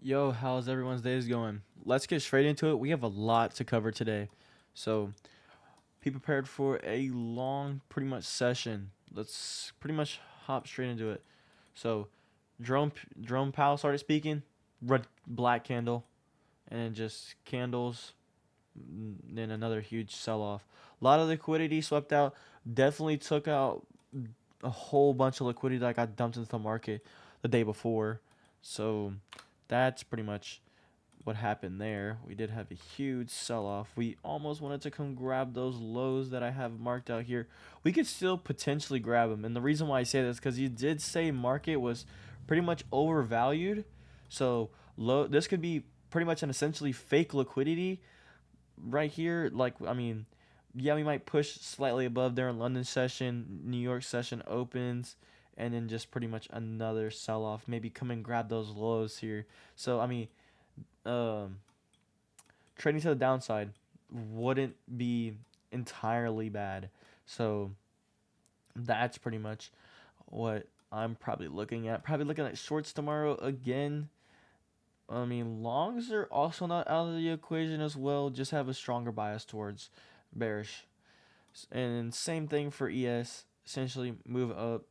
Yo, how's everyone's days going? Let's get straight into it. We have a lot to cover today. So, be prepared for a long, pretty much session. Let's pretty much hop straight into it. So, Jerome Powell started speaking, red black candle, and then just candles, then another huge sell off. A lot of liquidity swept out. Definitely took out a whole bunch of liquidity that got dumped into the market the day before. So, that's pretty much what happened there. We did have a huge sell off. We almost wanted to come grab those lows that I have marked out here. We could still potentially grab them. And the reason why I say this is because you did say market was pretty much overvalued. So low this could be pretty much an essentially fake liquidity right here. Yeah, we might push slightly above there in London session, New York session opens, and then just pretty much another sell off. Maybe come and grab those lows here. So um, trading to the downside wouldn't be entirely bad. So that's pretty much what I'm probably looking at. Probably looking at shorts tomorrow again. Longs are also not out of the equation as well. Just have a stronger bias towards bearish. And same thing for ES. Essentially move up.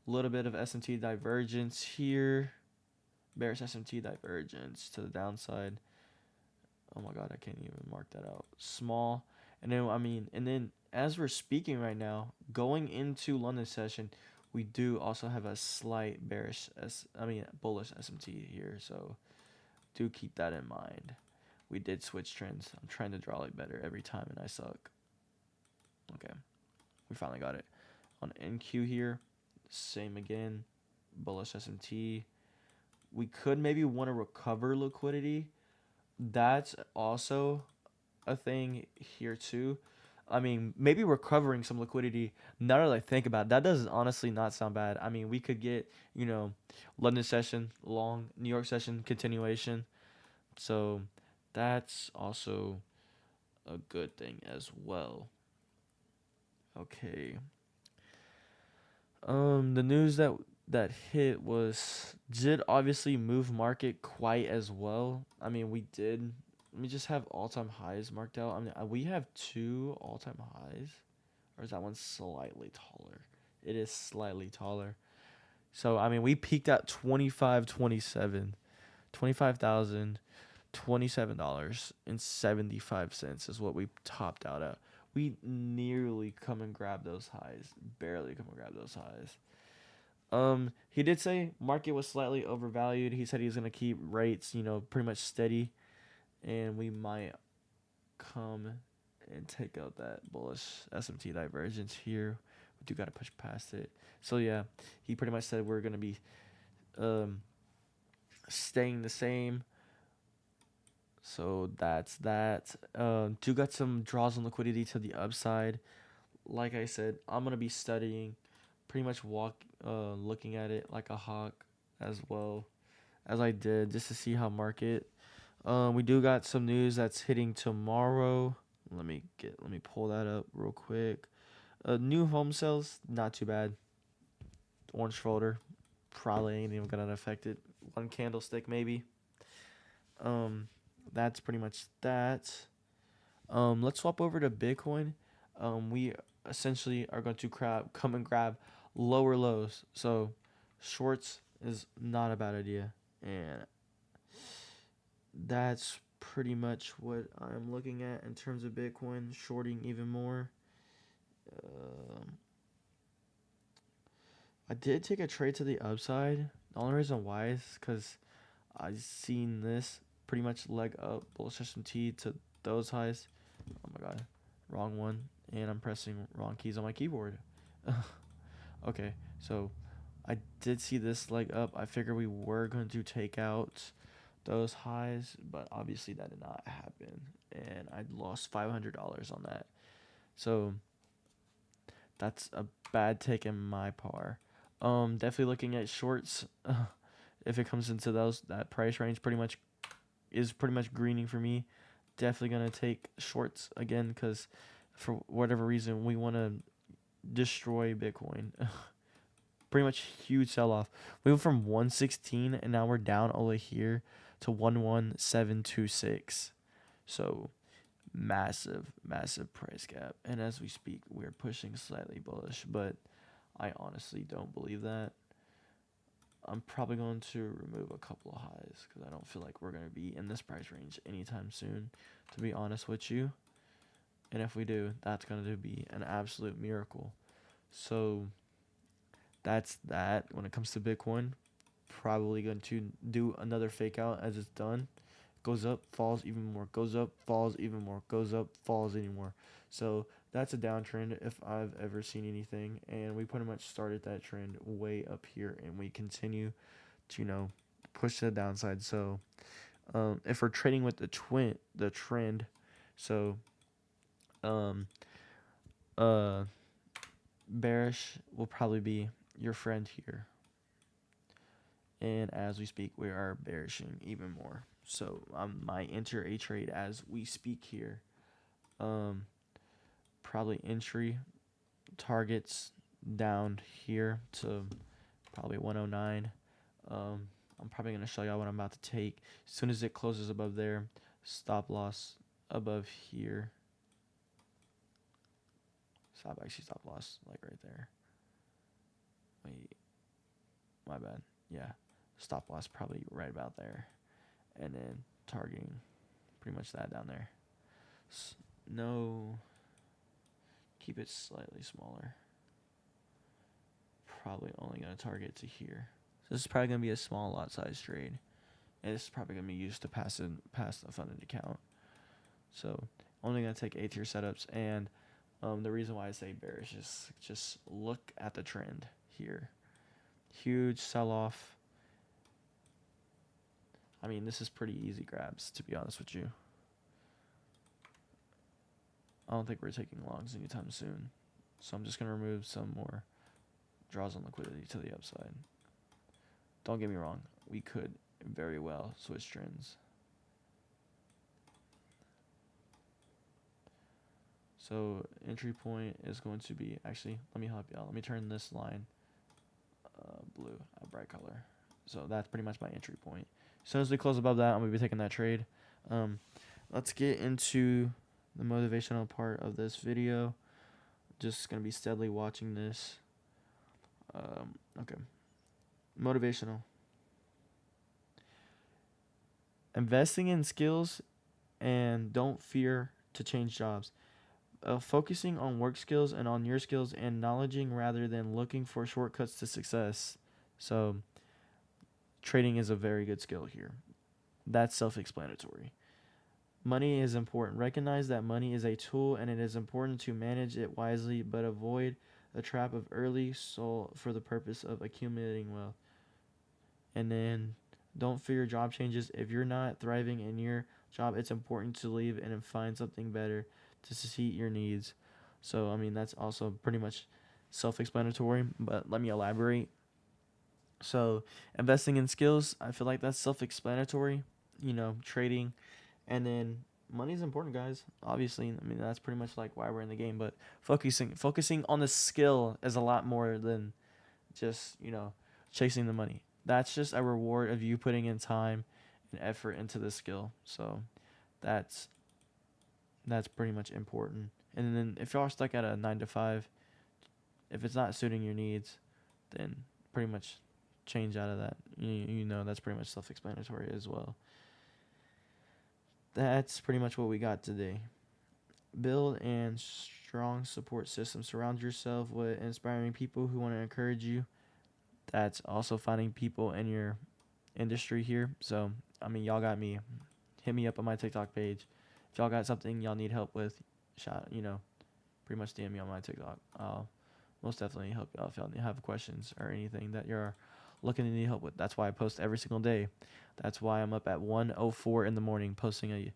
A little bit of SMT divergence here. Bearish SMT divergence to the downside. Oh my god, I can't even mark that out. Small. And then as we're speaking right now, going into London session, we do also have a slight bullish SMT here, so do keep that in mind. We did switch trends. I'm trying to draw it better every time and I suck. Okay. We finally got it. On NQ here, same again. Bullish SMT. We could maybe want to recover liquidity. That's also a thing here too. Maybe recovering some liquidity. Now that I think about it, that does honestly not sound bad. We could get, London session, long, New York session continuation. So that's also a good thing as well. Okay. The news that hit was did obviously move market quite as well. We did. We just have all time highs marked out. We have two all time highs, or is that one slightly taller? It is slightly taller. So we peaked at 25.27, $25,027.75 is what we topped out at. We nearly come and grab those highs, barely come and grab those highs. He did say market was slightly overvalued. He said he's gonna keep rates, pretty much steady, and we might come and take out that bullish SMT divergence here. We do gotta push past it. So yeah, he pretty much said we're gonna be um staying the same. So that's that. Do got some draws on liquidity to the upside. Like I said, I'm gonna be studying, pretty much looking at it like a hawk as well as I did, just to see how market. We do got some news that's hitting tomorrow. Let me pull that up real quick. New home sales, not too bad. Orange folder, probably ain't even gonna affect it. One candlestick maybe. Um, that's pretty much that. Let's swap over to Bitcoin. We essentially are going to come and grab lower lows. So shorts is not a bad idea, and that's pretty much what I'm looking at in terms of Bitcoin. Shorting even more. Um, I did take a trade to the upside. The only reason why is because I seen this pretty much leg up bullish S&T to those highs. Oh my god, wrong one, and I'm pressing wrong keys on my keyboard. Okay, so I did see this leg up. I figured we were going to take out those highs, but obviously that did not happen, and I lost $500 on that. So that's a bad take in my par. Definitely looking at shorts. If it comes into that price range, pretty much greening for me. Definitely gonna take shorts again because for whatever reason we want to destroy Bitcoin. Pretty much huge sell off. We went from 116 and now we're down over here to 11726. So massive price gap. And as we speak, we're pushing slightly bullish, but I honestly don't believe that. I'm probably going to remove a couple of highs because I don't feel like we're going to be in this price range anytime soon, to be honest with you. And if we do, that's going to be an absolute miracle. So that's that. When it comes to Bitcoin, probably going to do another fake out as it's done. Goes up, falls even more, goes up, falls even more, goes up, falls anymore. So that's a downtrend if I've ever seen anything. And we pretty much started that trend way up here, and we continue to, push to the downside. So if we're trading with the trend, so bearish will probably be your friend here. And as we speak, we are bearishing even more. So might enter a trade as we speak here. Probably entry targets down here to probably 109. I'm probably going to show y'all what I'm about to take. As soon as it closes above there, stop loss above here. Stop loss like right there. Wait, my bad. Yeah, stop loss probably right about there. And then targeting pretty much that down there. No, keep it slightly smaller. Probably only going to target to here. So this is probably going to be a small lot size trade. And this is probably going to be used to pass the funded account. So only going to take A tier setups. And the reason why I say bearish is just look at the trend here. Huge sell off. I mean, this is pretty easy grabs, to be honest with you. I don't think we're taking longs anytime soon. So I'm just going to remove some more draws on liquidity to the upside. Don't get me wrong. We could very well switch trends. So entry point is going to be, actually, let me help you out. Let me turn this line blue, a bright color. So that's pretty much my entry point. As soon as we close above that, I'm going to be taking that trade. Let's get into the motivational part of this video. Just going to be steadily watching this. Okay. Motivational. Investing in skills and don't fear to change jobs. Focusing on work skills and on your skills and knowledging rather than looking for shortcuts to success. So trading is a very good skill here. That's self-explanatory. Money is important. Recognize that money is a tool and it is important to manage it wisely, but avoid the trap of early soul for the purpose of accumulating wealth. And then don't fear job changes. If you're not thriving in your job, it's important to leave and find something better to suit your needs. So, I mean, that's also pretty much self-explanatory, but let me elaborate. So, investing in skills, I feel like that's self-explanatory, trading. And then money is important, guys. Obviously, I mean, that's pretty much like why we're in the game, but focusing on the skill is a lot more than just, chasing the money. That's just a reward of you putting in time and effort into the skill. So, that's pretty much important. And then if y'all stuck at a 9 to 5, if it's not suiting your needs, then pretty much change out of that. That's pretty much self-explanatory as well. That's pretty much what we got today. Build and strong support system. Surround yourself with inspiring people who want to encourage you. That's also finding people in your industry here. So, I mean, y'all got me. Hit me up on my TikTok page. If y'all got something y'all need help with, pretty much DM me on my TikTok. I'll most definitely help y'all if y'all have questions or anything that you're looking to need help with. That's why I post every single day. That's why I'm up at 1:04 in the morning posting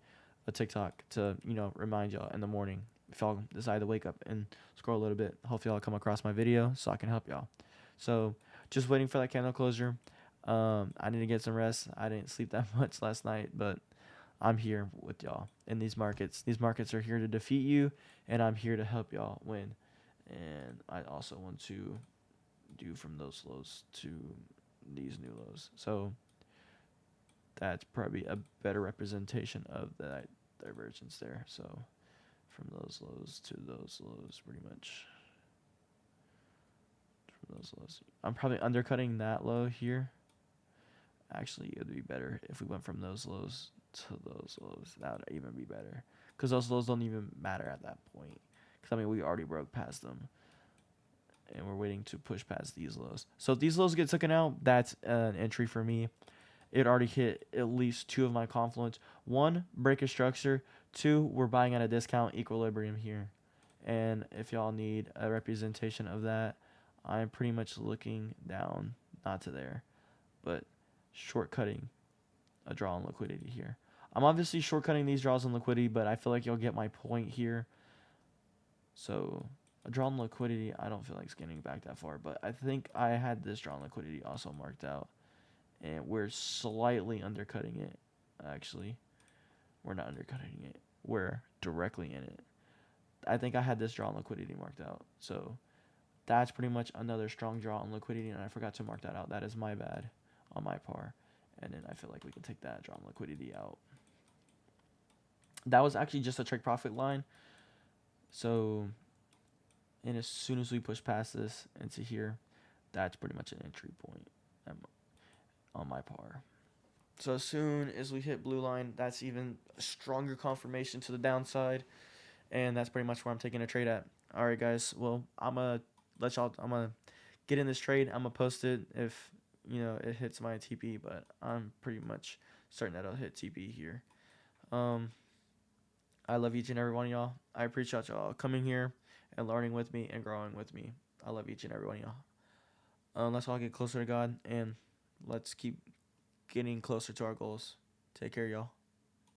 a TikTok to, remind y'all in the morning. If y'all decide to wake up and scroll a little bit, hopefully y'all come across my video so I can help y'all. So just waiting for that candle closure. I need to get some rest. I didn't sleep that much last night, but I'm here with y'all in these markets. These markets are here to defeat you, and I'm here to help y'all win. And I also want to do from those lows to these new lows. So that's probably a better representation of that divergence there. So from those lows to those lows, pretty much. From those lows, I'm probably undercutting that low here. Actually, it would be better if we went from those lows to those lows. That would even be better, because those lows don't even matter at that point. Because I mean, we already broke past them, and we're waiting to push past these lows. So if these lows get taken out, that's an entry for me. It already hit at least 2 of my confluence. 1, break a structure. 2, we're buying at a discount equilibrium here. And if y'all need a representation of that, I'm pretty much looking down, not to there, but shortcutting a draw on liquidity here. I'm obviously shortcutting these draws on liquidity, but I feel like you'll get my point here. So a draw on liquidity, I don't feel like it's getting back that far, but I think I had this draw on liquidity also marked out. And we're slightly undercutting it, actually. We're not undercutting it. We're directly in it. I think I had this draw on liquidity marked out. So that's pretty much another strong draw on liquidity, and I forgot to mark that out. That is my bad on my par. And then I feel like we can take that draw on liquidity out. That was actually just a trade profit line. So, and as soon as we push past this into here, that's pretty much an entry point on my par. So as soon as we hit blue line, that's even a stronger confirmation to the downside, and that's pretty much where I'm taking a trade at. All right, guys. Well, I'm gonna get in this trade. I'm gonna post it if it hits my TP, but I'm pretty much certain that it'll hit TP here. I love each and every one of y'all. I appreciate y'all coming here and learning with me and growing with me. I love each and every one of y'all. Let's all get closer to God, and let's keep getting closer to our goals. Take care, y'all.